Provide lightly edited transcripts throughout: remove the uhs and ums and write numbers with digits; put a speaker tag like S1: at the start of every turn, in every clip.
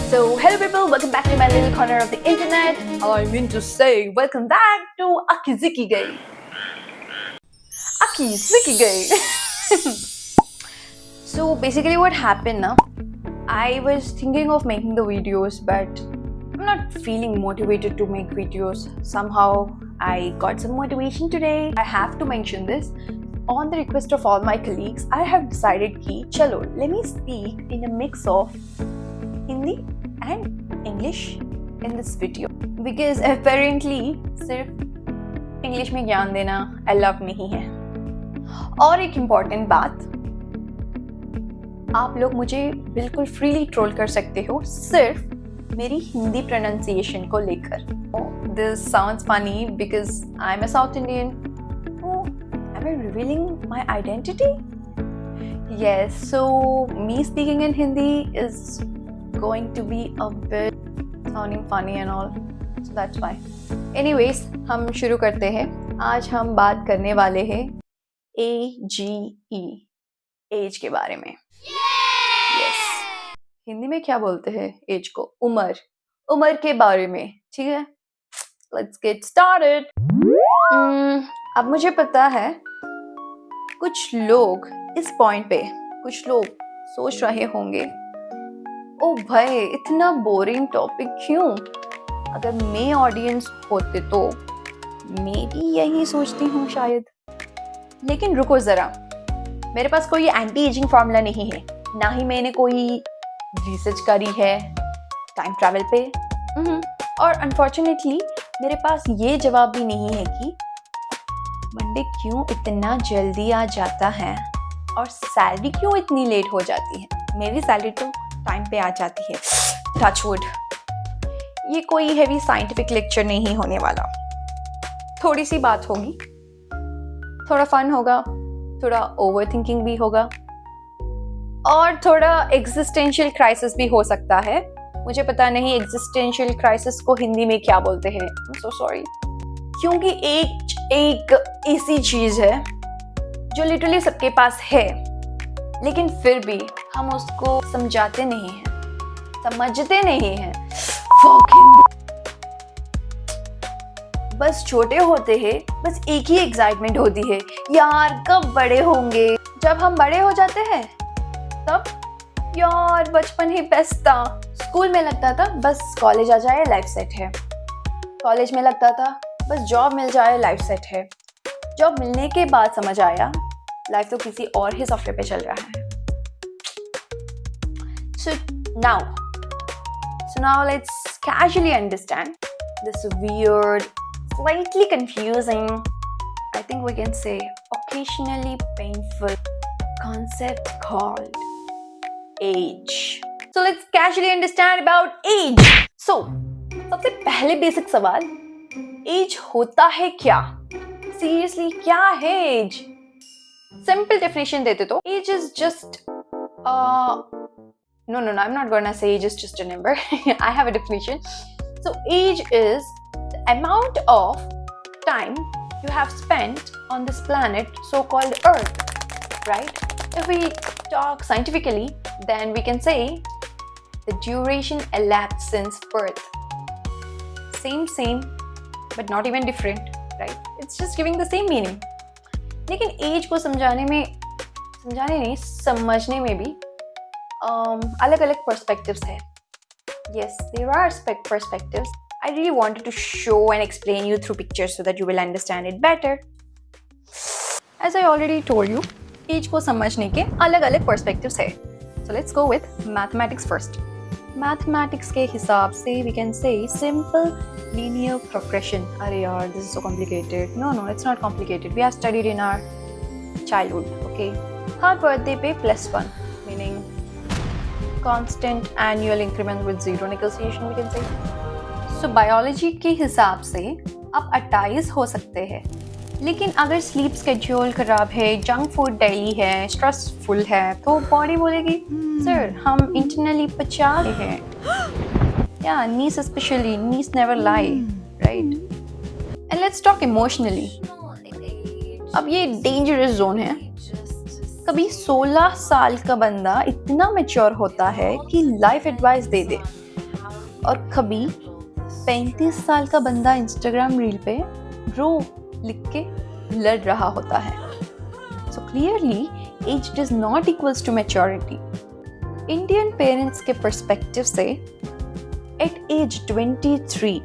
S1: So, hello people, welcome back to my little corner of the internet. I mean to say, welcome back to Akiziki Gay. Akiziki Gay. So, basically what happened now, I was thinking of making the videos, but I'm not feeling motivated to make videos. Somehow, I got some motivation today. I have to mention this. On the request of all my colleagues, I have decided ki, chalo, let me speak in a mix of Hindi and English in this video. Because apparently, सिर्फ English में ज्ञान देना allowed नहीं है. और एक important बात, आप लोग मुझे बिल्कुल freely ट्रोल कर सकते हो सिर्फ मेरी हिंदी pronunciation को लेकर. This sounds funny because I'm a South Indian. Oh, am I revealing my identity? Yes, so me speaking in Hindi is going to be a bit sounding funny and all, so that's why. Anyways, हम शुरू करते हैं. आज हम बात करने वाले हैं AGE, एज के बारे में. Yes. हिंदी में क्या बोलते हैं एज को? उम्र के बारे में. ठीक है, let's get started. अब मुझे पता है कुछ लोग इस पॉइंट पे, कुछ लोग सोच रहे होंगे, ओ भाई इतना बोरिंग टॉपिक क्यों? अगर मैं ऑडियंस होते तो मैं भी यही सोचती हूँ शायद. लेकिन रुको जरा, मेरे पास कोई एंटी एजिंग फॉर्मूला नहीं है, ना ही मैंने कोई रिसर्च करी है टाइम ट्रैवल पे. और अनफॉर्चुनेटली मेरे पास ये जवाब भी नहीं है कि मंडे क्यों इतना जल्दी आ जाता है और सैलरी क्यों इतनी लेट हो जाती है. मेरी सैलरी तो टाइम पे आ जाती है, टच वुड. ये कोई हेवी साइंटिफिक लेक्चर नहीं होने वाला. थोड़ी सी बात होगी, थोड़ा फन होगा, थोड़ा ओवर थिंकिंग भी होगा और थोड़ा एग्जिस्टेंशियल क्राइसिस भी हो सकता है. मुझे पता नहीं एग्जिस्टेंशियल क्राइसिस को हिंदी में क्या बोलते हैं. I am so sorry. क्योंकि एक ऐसी चीज है जो लिटरली सबके पास है, लेकिन फिर भी हम उसको समझते नहीं हैं. बस छोटे होते हैं, बस एक ही एक्साइटमेंट होती है, यार कब बड़े होंगे. जब हम बड़े हो जाते हैं तब यार बचपन ही बेस्ट था. स्कूल में लगता था बस कॉलेज आ जाए लाइफ सेट है. कॉलेज में लगता था बस जॉब मिल जाए लाइफ सेट है. जॉब मिलने के बाद समझ आया लाइफ तो किसी और ही सॉफ्टवेयर पे चल रहा है. So now let's casually understand this weird, slightly confusing, I think we can say occasionally painful concept called age. So let's casually understand about age. So सबसे पहले बेसिक सवाल, एज होता है क्या? सीरियसली क्या है एज? सिंपल डेफिनेशन देते तो age is just no, I'm not gonna say age is just a number. I have a definition. So age is the amount of time you have spent on this planet so-called Earth, right? If we talk scientifically, then we can say the duration elapsed since birth. Same, but not even different, right? It's just giving the same meaning. लेकिन as को समझने में भी अलग अलग perspectives है. Yes, there are perspectives. I really wanted to show and explain you through pictures so that you will understand it better. As I already told you, age को समझने के अलग अलग पर्सपेक्टिव्स है. So let's go with mathematics first. Mathematics के हिसाब से we can say simple linear progression. अरे यार, this is so complicated. No, it's not complicated. We have studied in our childhood, okay? Her birthday पे +1, meaning constant annual increment with zero negotiation, we can say. So biology के हिसाब से आप 28 हो सकते हैं, लेकिन अगर स्लीप स्केड्यूल खराब है, जंक फूड डेली है, स्ट्रेसफुल है, तो बॉडी बोलेगी सर हम इंटरनली 50 हैं. या knees especially, knees never lie, right? And let's talk emotionally. अब ये डेंजरस जोन है. कभी 16 साल का बंदा इतना मैच्योर होता है कि लाइफ एडवाइस दे दे, और कभी 35 साल का बंदा इंस्टाग्राम रील पे ब्रो लिख के लड़ रहा होता है। So clearly age does not equals to maturity. Indian parents के पर्सपेक्टिव से एट एज 23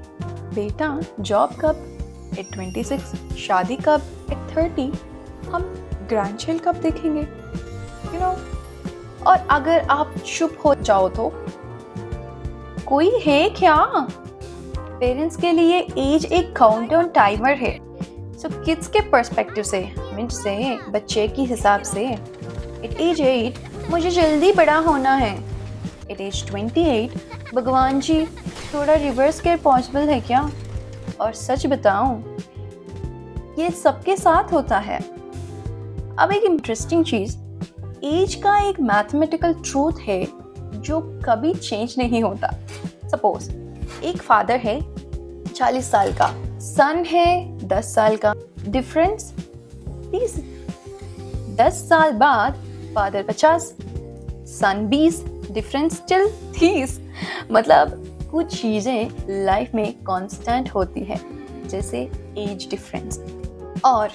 S1: बेटा जॉब कब, एट 26 शादी कब, एट 30 हम ग्रैंडचाइल्ड कब देखेंगे, यू नो। और अगर आप चुप हो जाओ तो कोई है क्या? पेरेंट्स के लिए एज एक काउंटडाउन टाइमर है। सो किड्स के पर्सपेक्टिव से, मिनट से, बच्चे की हिसाब से, एट एज 8 मुझे जल्दी बड़ा होना है, एट एज 28 भगवान जी थोड़ा रिवर्स केयर पॉसिबल है क्या? और सच बताऊं ये सबके साथ होता है। अब एक इंटरेस्टिंग चीज, एज का एक मैथमेटिकल ट्रूथ है जो कभी चेंज नहीं होता। सपोज एक फादर है 40 साल का, सन है 10 साल का, डिफरेंस 30। 10 साल बाद फादर 50, सन 20, डिफरेंस स्टिल 30। मतलब कुछ चीजें लाइफ में कांस्टेंट होती है, जैसे एज डिफरेंस। और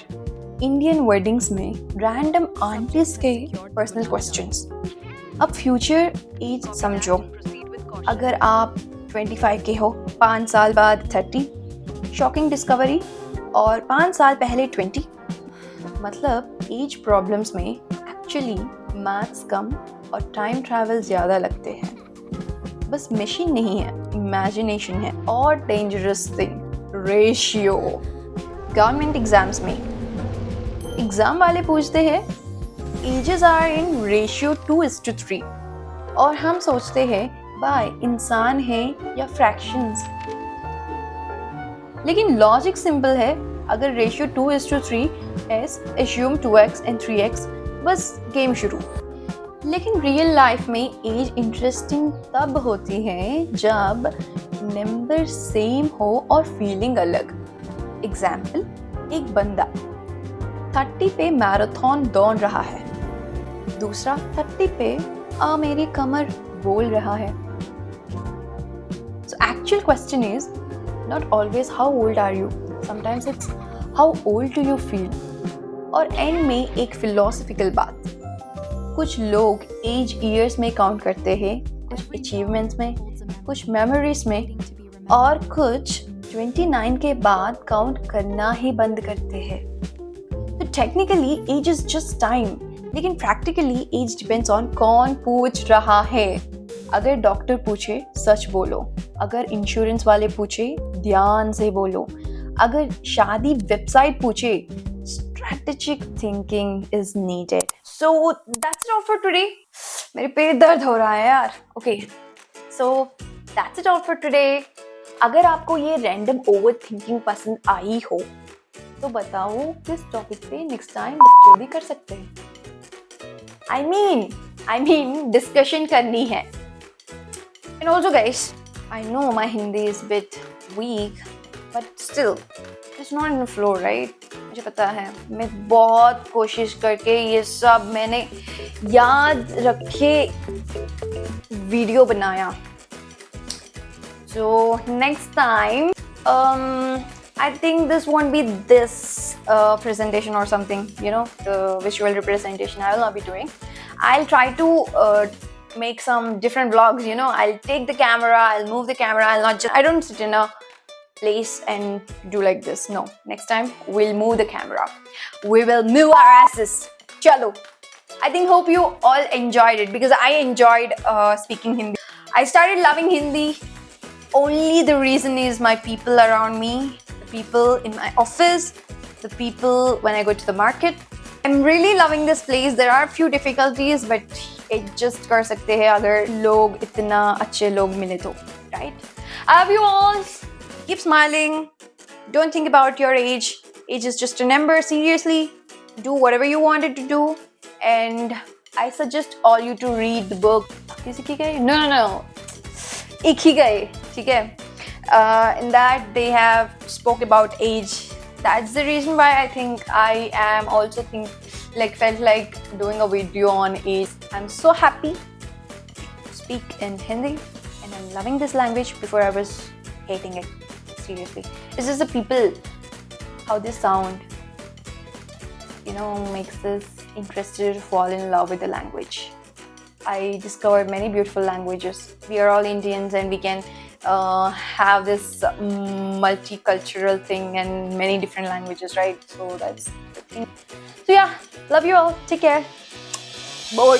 S1: इंडियन वेडिंग्स में रैंडम आंटीज के पर्सनल क्वेश्चंस। अब फ्यूचर एज समझो, अगर आप 25 के हो, 5 साल बाद 30, शॉकिंग डिस्कवरी, और 5 साल पहले 20। मतलब एज प्रॉब्लम्स में एक्चुअली मैथ्स कम और टाइम ट्रैवल ज़्यादा लगते हैं। बस मशीन नहीं है, इमेजिनेशन है। और dangerous thing, ratio. Government exams में एग्जाम वाले पूछते हैं एजेस आर इन रेशियो 2:3 और हम सोचते हैं बाय इंसान है या फ्रैक्शंस। लेकिन लॉजिक सिंपल है, अगर ratio 2:3 S assume 2x and 3x, बस गेम शुरू। लेकिन रियल लाइफ में एज इंटरेस्टिंग तब होती है जब नंबर सेम हो और फीलिंग अलग। एग्जाम्पल, एक बंदा 30 पे मैराथन दौड़ रहा है, दूसरा 30 पे मेरी कमर बोल रहा है। So actual question is not always how old are you, sometimes it's how old do you feel। और एंड में एक फिलोसफिकल बात, कुछ लोग एज ईयर्स में काउंट करते हैं, कुछ अचीवमेंट्स में, कुछ मेमोरीज में, और कुछ 29 के बाद काउंट करना ही बंद करते हैं। तो technically age is just time, लेकिन प्रैक्टिकली एज डिपेंड्स ऑन कौन पूछ रहा है। अगर डॉक्टर पूछे सच बोलो, अगर इंश्योरेंस वाले पूछे ध्यान से बोलो, अगर शादी वेबसाइट पूछे strategic thinking is needed. So that's it all for today. मेरे पेट दर्द हो रहा है यार। Okay, so that's it all for today. अगर आपको ये रैंडम ओवर थिंकिंग पसंद आई हो तो बताओ किस टॉपिक पे नेक्स्ट टाइम बकचोदी कर सकते हैं। I mean डिस्कशन करनी है। And also guys, I know my Hindi is a bit weak, but still, it's not in the flow, right? मुझे पता है, मैं बहुत कोशिश करके ये सब मैंने याद रखे वीडियो बनाया। So next time, I think this won't be this presentation or something, you know, the visual representation I will not be doing. I'll try to make some different vlogs, you know. I'll take the camera, I'll move the camera, I don't sit in a place and do like this. No, next time we'll move the camera. We will move our asses. Chalo. I hope you all enjoyed it because I enjoyed speaking Hindi. I started loving Hindi. Only the reason is my people around me, the people in my office, the people when I go to the market. I'm really loving this place. There are a few difficulties, but adjust कर सकते हैं अगर लोग इतना अच्छे लोग मिले तो, right? I love you all. Keep smiling. Don't think about your age. Age is just a number. Seriously, do whatever you wanted to do, and I suggest all you to read the book. किसी की गए? No. एक ही गए, ठीक है? In that they have spoke about age. That's the reason why I think I am also felt like doing a video on age. I'm so happy to speak in Hindi and I'm loving this language. Before I was hating it, seriously. It's just the people, how they sound, makes us interested to fall in love with the language. I discovered many beautiful languages. We are all Indians and we can have this multicultural thing and many different languages, right? So that's the thing. So yeah, love you all. Take care. Boy.